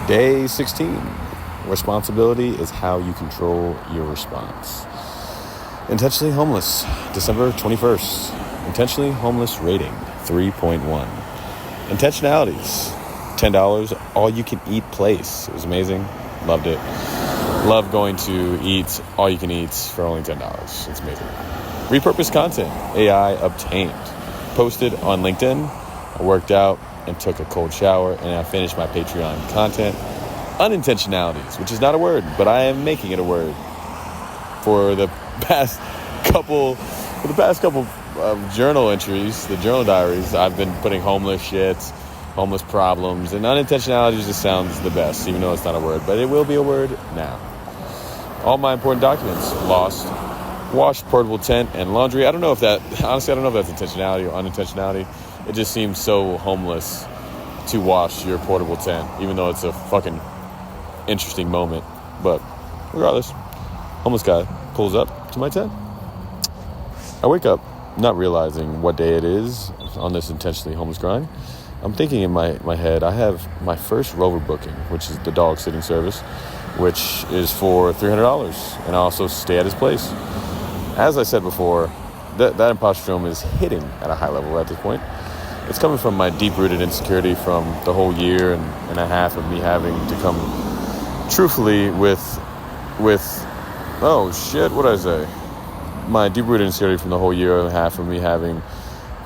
Day 16. Responsibility is how you control your response. Intentionally homeless, December 21st. Intentionally homeless rating, 3.1. Intentionalities, $10, all-you-can-eat place. It was amazing. Loved it. Love going to eat all-you-can-eat for only $10. It's amazing. Repurposed content, AI obtained. Posted on LinkedIn. I worked out and took a cold shower, and I finished my Patreon content. Unintentionalities, which is not a word, but I am making it a word. For the past couple journal entries, the journal diaries, I've been putting homeless shit, homeless problems, and unintentionalities just sounds the best, even though it's not a word, but it will be a word now. All my important documents lost. Washed portable tent and laundry. I don't know if that's intentionality or unintentionality. It just seems so homeless to wash your portable tent, even though it's a fucking interesting moment. But regardless, homeless guy pulls up to my tent. I wake up not realizing what day it is on this intentionally homeless grind. I'm thinking in my head, I have my first Rover booking, which is the dog sitting service, which is for $300, and I also stay at his place. As I said before, that imposter syndrome is hitting at a high level at this point. It's coming from my deep-rooted insecurity from the whole year and a half of me having to come truthfully with oh shit, what did I say? My deep-rooted insecurity from the whole year and a half of me having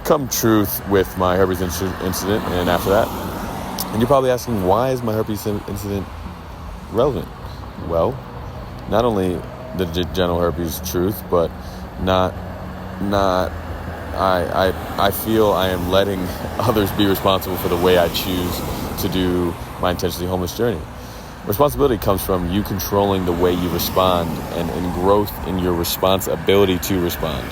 come truth with my herpes incident, and after that. And you're probably asking, why is my herpes incident relevant? Well, not only the genital herpes truth, but I feel I am letting others be responsible for the way I choose to do my intentionally homeless journey. Responsibility comes from you controlling the way you respond and growth in your ability to respond.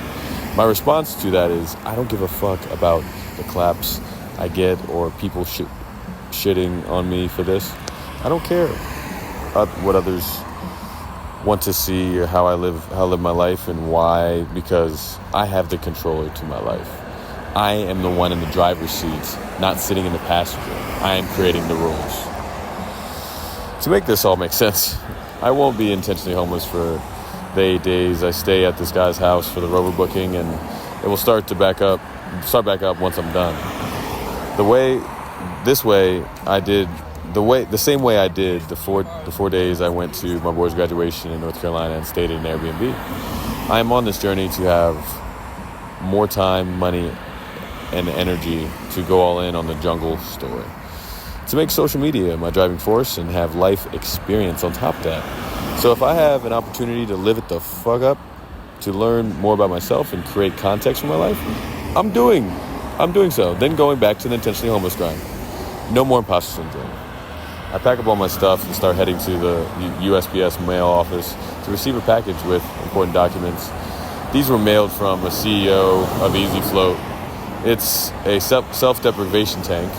My response to that is, I don't give a fuck about the claps I get or people shitting on me for this. I don't care what others want to see, how I live my life, and why, because I have the controller to my life. I am the one in the driver's seat, not sitting in the passenger. I am creating the rules. To make this all make sense, I won't be intentionally homeless for the 8 days I stay at this guy's house for the Rover booking, and it will start back up once I'm done. The same way I did the four days I went to my boy's graduation in North Carolina and stayed in an Airbnb. I am on this journey to have more time, money, and energy to go all in on the jungle story. To make social media my driving force and have life experience on top of that. So if I have an opportunity to live it the fuck up, to learn more about myself and create context for my life, I'm doing so. Then going back to the intentionally homeless grind. No more imposter syndrome. I pack up all my stuff and start heading to the USPS mail office to receive a package with important documents. These were mailed from a CEO of Easy Float. It's a self-deprivation tank.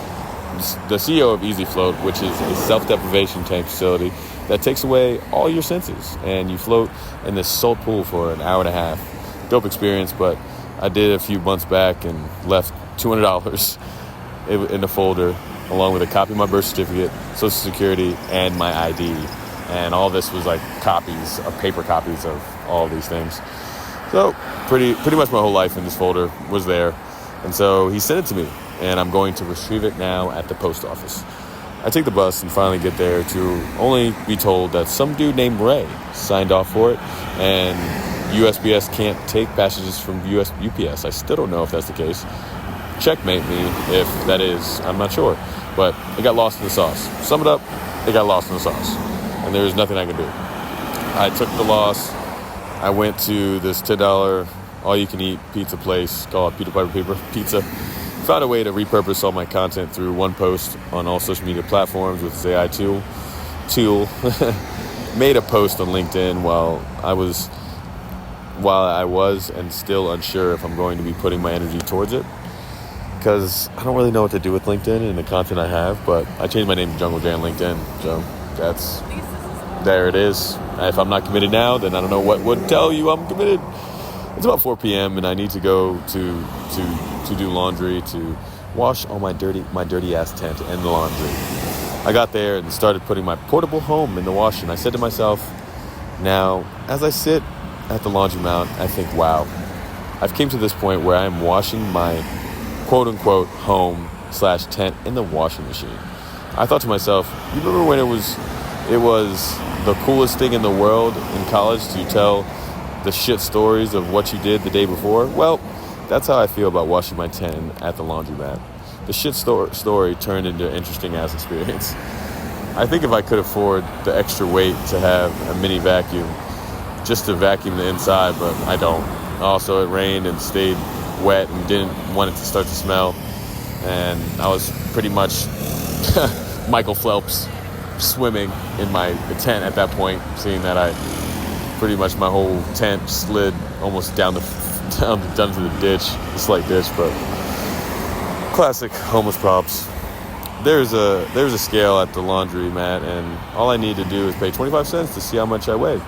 The CEO of Easy Float, which is a self-deprivation tank facility that takes away all your senses, and you float in this salt pool for an hour and a half. Dope experience, but I did a few months back and left $200 in the folder, along with a copy of my birth certificate, Social Security, and my ID. And all this was like paper copies of all these things. So pretty much my whole life in this folder was there. And so he sent it to me, and I'm going to retrieve it now at the post office. I take the bus and finally get there to only be told that some dude named Ray signed off for it, and USPS can't take packages from UPS. I still don't know if that's the case. Checkmate me if that is. I'm not sure. But it got lost in the sauce. Sum it up, it got lost in the sauce. And there's nothing I can do. I took the loss. I went to this $10 all-you-can-eat pizza place called Peter Piper Pizza. Found a way to repurpose all my content through one post on all social media platforms with this AI tool. Made a post on LinkedIn while I was and still unsure if I'm going to be putting my energy towards it, because I don't really know what to do with LinkedIn and the content I have. But I changed my name to Jungle Jay on LinkedIn, so there it is. If I'm not committed now, then I don't know what would tell you I'm committed. It's about 4 p.m. and I need to go to do laundry, to wash all my dirty ass tent and the laundry. I got there and started putting my portable home in the wash, and I said to myself, now, as I sit at the laundromat, I think, wow, I've came to this point where I am washing my quote-unquote home/tent in the washing machine. I thought to myself, you remember when it was the coolest thing in the world in college to tell the shit stories of what you did the day before? Well, that's how I feel about washing my tent at the laundromat. The shit story turned into an interesting-ass experience. I think if I could afford the extra weight to have a mini vacuum just to vacuum the inside, but I don't. Also, it rained and stayed wet and didn't want it to start to smell. And I was pretty much Michael Phelps swimming in my tent at that point, seeing that pretty much my whole tent slid almost down to the ditch, a slight ditch, but classic homeless props. There's a scale at the laundromat, and all I need to do is pay 25 cents to see how much I weigh.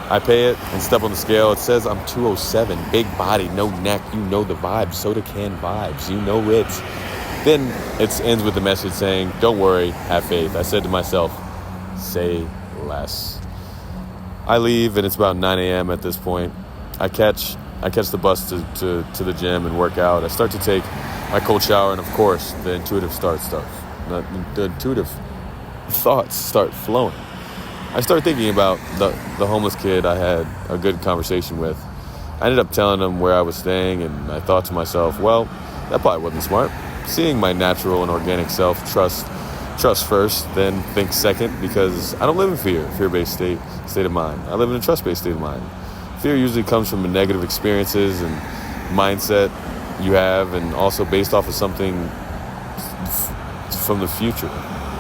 I pay it and step on the scale. It says I'm 207, big body, no neck. You know the vibes, soda can vibes. You know it. Then it ends with the message saying, don't worry, have faith. I said to myself, say less. I leave, and it's about 9 a.m. at this point. I catch the bus to the gym and work out. I start to take my cold shower, and of course, the intuitive thoughts start flowing. I started thinking about the homeless kid I had a good conversation with. I ended up telling him where I was staying, and I thought to myself, well, that probably wasn't smart. Seeing my natural and organic self, trust first, then think second, because I don't live in fear-based state of mind. I live in a trust-based state of mind. Fear usually comes from negative experiences and mindset you have, and also based off of something from the future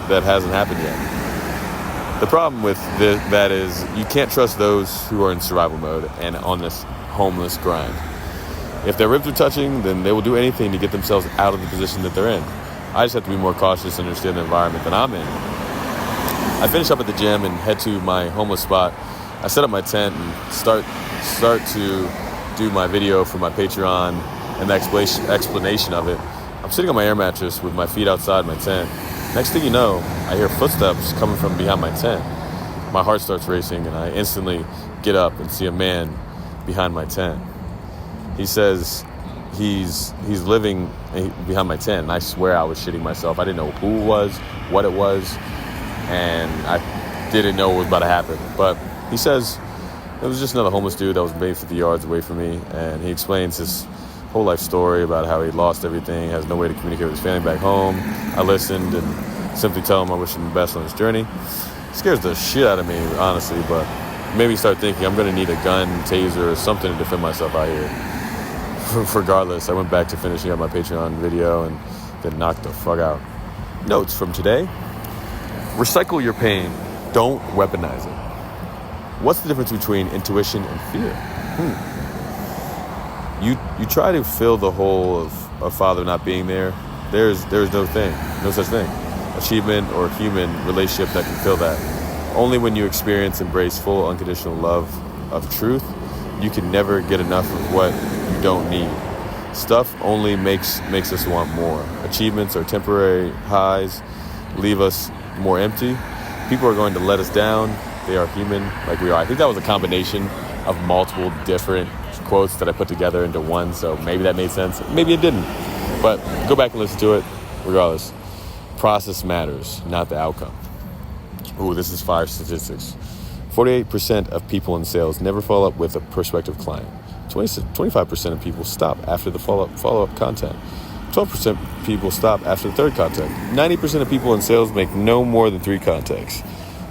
that hasn't happened yet. The problem with that is you can't trust those who are in survival mode and on this homeless grind. If their ribs are touching, then they will do anything to get themselves out of the position that they're in. I just have to be more cautious and understand the environment that I'm in. I finish up at the gym and head to my homeless spot. I set up my tent and start to do my video for my Patreon and the explanation of it. I'm sitting on my air mattress with my feet outside my tent. Next thing you know, I hear footsteps coming from behind my tent. My heart starts racing, and I instantly get up and see a man behind my tent. He says he's living behind my tent, and I swear I was shitting myself. I didn't know who it was, what it was, and I didn't know what was about to happen. But he says it was just another homeless dude that was maybe 50 yards away from me, and he explains his whole life story about how he lost everything, has no way to communicate with his family back home. I listened and simply tell him I wish him the best on his journey. It scares the shit out of me, honestly, but it made me start thinking I'm going to need a gun, taser, or something to defend myself out here. Regardless, I went back to finishing up my Patreon video and then knocked the fuck out. Notes from today: recycle your pain, don't weaponize it. What's the difference between intuition and fear? You try to fill the hole of a father not being there. There's no such thing. Achievement or human relationship that can fill that. Only when you embrace full unconditional love of truth, you can never get enough of what you don't need. Stuff only makes us want more. Achievements are temporary highs, leave us more empty. People are going to let us down. They are human like we are. I think that was a combination of multiple different quotes that I put together into one, so maybe that made sense. Maybe it didn't. But go back and listen to it. Regardless, process matters, not the outcome. Ooh, this is fire statistics. 48% of people in sales never follow up with a prospective client. 25% of people stop after the follow-up contact. 12% of people stop after the third contact. 90% of people in sales make no more than 3 contacts.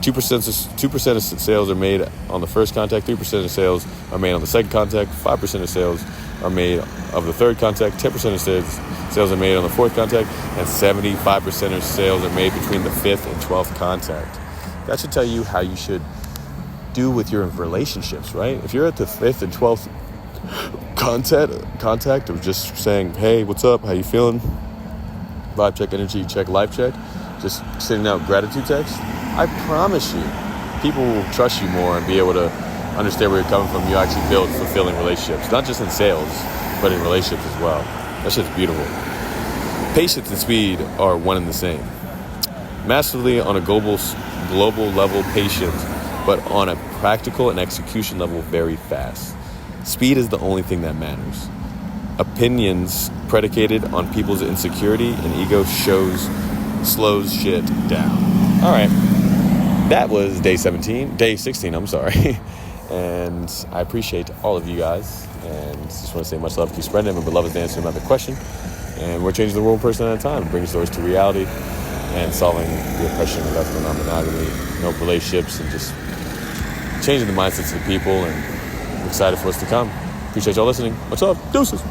2% of sales are made on the first contact. 3% of sales are made on the second contact. 5% of sales are made of the third contact. 10% of sales are made on the fourth contact. And 75% of sales are made between the 5th and 12th contact. That should tell you how you should do with your relationships, right? If you're at the 5th and 12th contact of just saying, hey, what's up? How you feeling? Vibe check, energy check, life check. Just sending out gratitude text. I promise you, people will trust you more and be able to understand where you're coming from. You actually build fulfilling relationships, not just in sales, but in relationships as well. That shit's beautiful. Patience and speed are one and the same. massively on a global level patient, but on a practical and execution level very fast. Speed is the only thing that matters. Opinions predicated on people's insecurity and ego slows shit down. All right. That was day 16, I'm sorry. And I appreciate all of you guys. And just want to say much love to Spreading. My beloved answer another question. And we're changing the world person at a time, bringing stories to reality and solving the oppression that's going on, monogamy, relationships, and just changing the mindsets of the people. And I'm excited for what's to come. Appreciate y'all listening. Much love. Deuces.